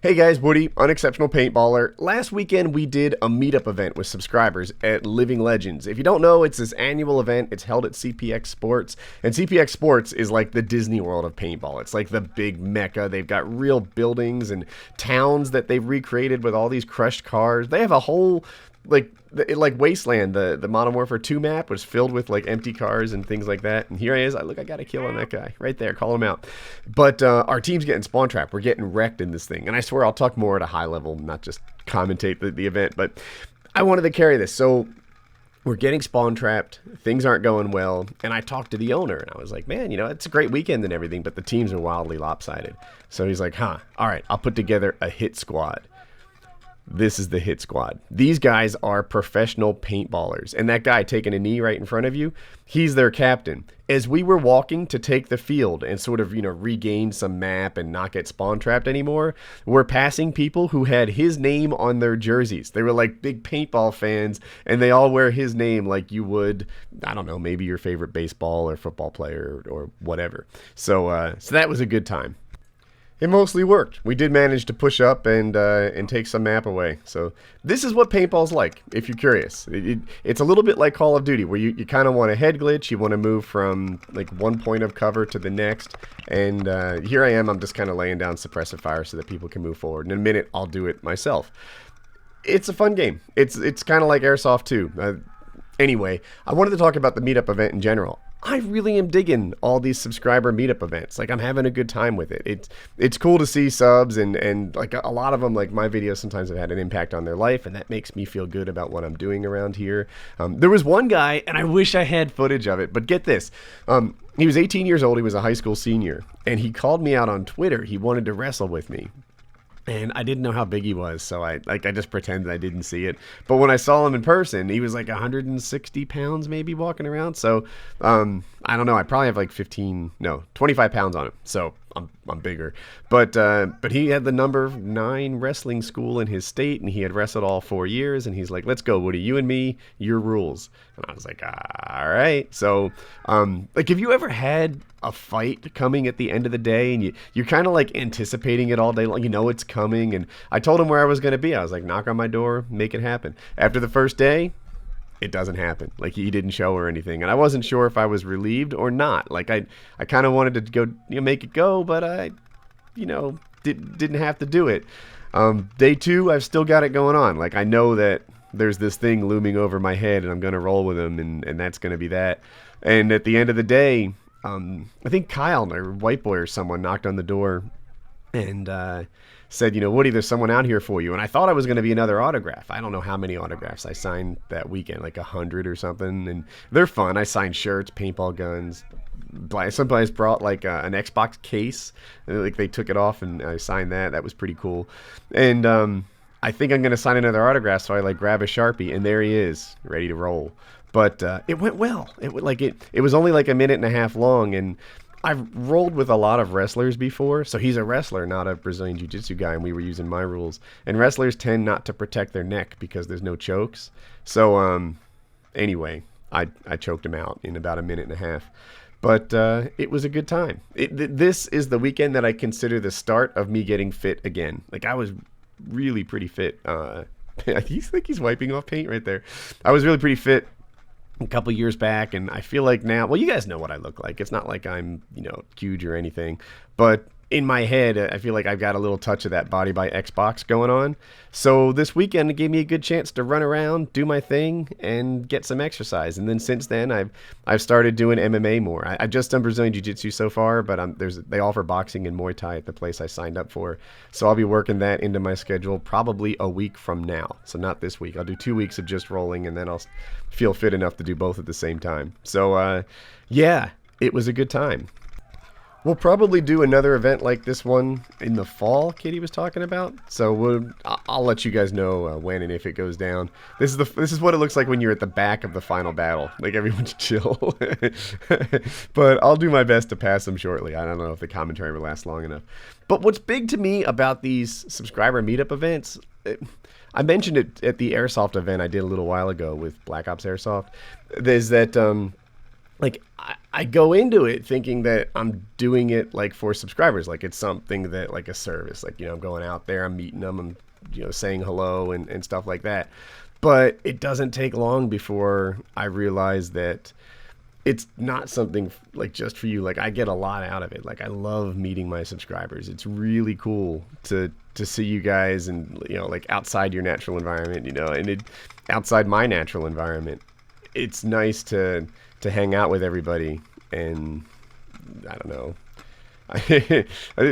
Hey guys, Woody, Unexceptional Paintballer. Last weekend we did a meetup event with subscribers at Living Legends. If you don't know, it's this annual event. It's held at CPX Sports, and CPX Sports is like the Disney World of paintball. It's like the big mecca. They've got real buildings and towns that they've recreated with all these crushed cars. They have a whole like Wasteland, the Modern Warfare 2 map was filled with like empty cars and things like that. And here I is. I got a kill on that guy right there. Call him out. But our team's getting spawn trapped. We're getting wrecked in this thing. And I swear I'll talk more at a high level, not just commentate the event. But I wanted to carry this. So we're getting spawn trapped. Things aren't going well. And I talked to the owner and I was like, man, it's a great weekend and everything, but the teams are wildly lopsided. So he's like, all right, I'll put together a hit squad. This is the hit squad. These guys are professional paintballers. And that guy taking a knee right in front of you, he's their captain. As we were walking to take the field and sort of, regain some map and not get spawn trapped anymore, we're passing people who had his name on their jerseys. They were like big paintball fans and they all wear his name like you would, I don't know, maybe your favorite baseball or football player or whatever. So that was a good time. It mostly worked. We did manage to push up and take some map away. So this is what paintball's like, if you're curious. It's a little bit like Call of Duty, where you kind of want a head glitch. You want to move from like one point of cover to the next. And here I am. I'm just kind of laying down suppressive fire so that people can move forward. In a minute, I'll do it myself. It's a fun game. It's kind of like Airsoft 2. Anyway, I wanted to talk about the meetup event in general. I really am digging all these subscriber meetup events. Like, I'm having a good time with it. It's cool to see subs and like a lot of them, like my videos sometimes have had an impact on their life, and that makes me feel good about what I'm doing around here. There was one guy, and I wish I had footage of it, but get this. He was 18 years old. He was a high school senior, and he called me out on Twitter. He wanted to wrestle with me. And I didn't know how big he was, so I just pretended I didn't see it. But when I saw him in person, he was like 160 pounds maybe walking around. So I don't know. I probably have like 25 pounds on him. So I'm bigger. But he had the number 9 wrestling school in his state, and he had wrestled all 4 years. And he's like, "Let's go, Woody. You and me, your rules." And I was like, "All right." So like, have you ever had a fight coming at the end of the day and you're kind of like anticipating it all day long, it's coming? And I told him where I was going to be. I was like, knock on my door, make it happen. After the first day, it doesn't happen. Like, he didn't show or anything, and I wasn't sure if I was relieved or not. Like, I kind of wanted to go, make it go, but I didn't have to do it. Day 2, I've still got it going on. Like, I know that there's this thing looming over my head and I'm going to roll with him, and that's going to be that. And at the end of the day, I think Kyle or White Boy or someone knocked on the door and said, "Woody, there's someone out here for you." And I thought I was going to be another autograph. I don't know how many autographs I signed that weekend, like 100 or something. And they're fun. I signed shirts, paintball guns. Somebody brought like an Xbox case. Like, they took it off and I signed that. That was pretty cool. And I think I'm going to sign another autograph. So I grab a Sharpie, and there he is, ready to roll. But it went well. It was only like a minute and a half long, and I've rolled with a lot of wrestlers before. So he's a wrestler, not a Brazilian Jiu-Jitsu guy, and we were using my rules. And wrestlers tend not to protect their neck because there's no chokes. So anyway, I choked him out in about a minute and a half. But it was a good time. This is the weekend that I consider the start of me getting fit again. Like, I was really pretty fit. He's wiping off paint right there. I was really pretty fit a couple years back, and I feel like now, well, you guys know what I look like. It's not like I'm, huge or anything, but in my head, I feel like I've got a little touch of that Body by Xbox going on. So this weekend, it gave me a good chance to run around, do my thing, and get some exercise. And then since then, I've started doing MMA more. I've just done Brazilian Jiu-Jitsu so far, but they offer boxing and Muay Thai at the place I signed up for. So I'll be working that into my schedule probably a week from now. So not this week. I'll do 2 weeks of just rolling, and then I'll feel fit enough to do both at the same time. So yeah, it was a good time. We'll probably do another event like this one in the fall Katie was talking about. So I'll let you guys know when and if it goes down. This is what it looks like when you're at the back of the final battle. Like, everyone's chill. But I'll do my best to pass them shortly. I don't know if the commentary will last long enough. But what's big to me about these subscriber meetup events, I mentioned it at the Airsoft event I did a little while ago with Black Ops Airsoft, is that like I go into it thinking that I'm doing it like for subscribers, like it's something that like a service, like, you know, I'm going out there, I'm meeting them, I'm, you know, saying hello and stuff like that. But it doesn't take long before I realize that it's not something like just for you. Like I get a lot out of it. Like I love meeting my subscribers. It's really cool to see you guys, and, you know, like outside your natural environment, you know, and outside my natural environment. It's nice to hang out with everybody and, I don't know,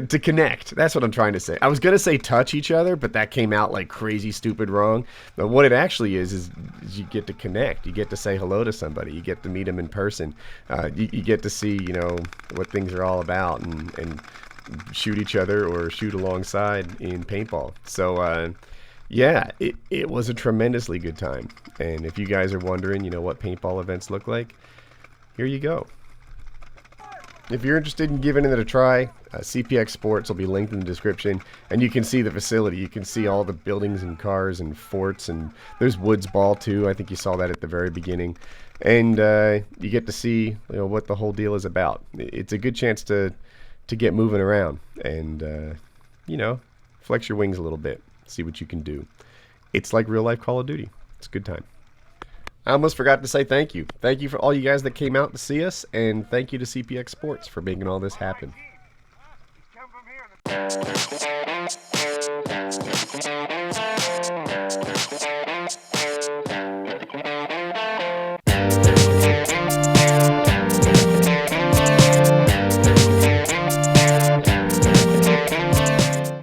to connect. That's what I'm trying to say. I was gonna say touch each other, but that came out like crazy stupid wrong. But what it actually is you get to connect. You get to say hello to somebody. You get to meet them in person. You get to see, you know, what things are all about, and shoot each other or shoot alongside in paintball. So yeah, it was a tremendously good time. And if you guys are wondering, you know, what paintball events look like, here you go. If you're interested in giving it a try, CPX Sports will be linked in the description, and you can see the facility. You can see all the buildings and cars and forts, and there's WoodysBall too. I think you saw that at the very beginning, and you get to see, you know, what the whole deal is about. It's a good chance to get moving around and you know, flex your wings a little bit, see what you can do. It's like real life Call of Duty. It's a good time. I almost forgot to say thank you. Thank you for all you guys that came out to see us, and thank you to CPX Sports for making all this happen.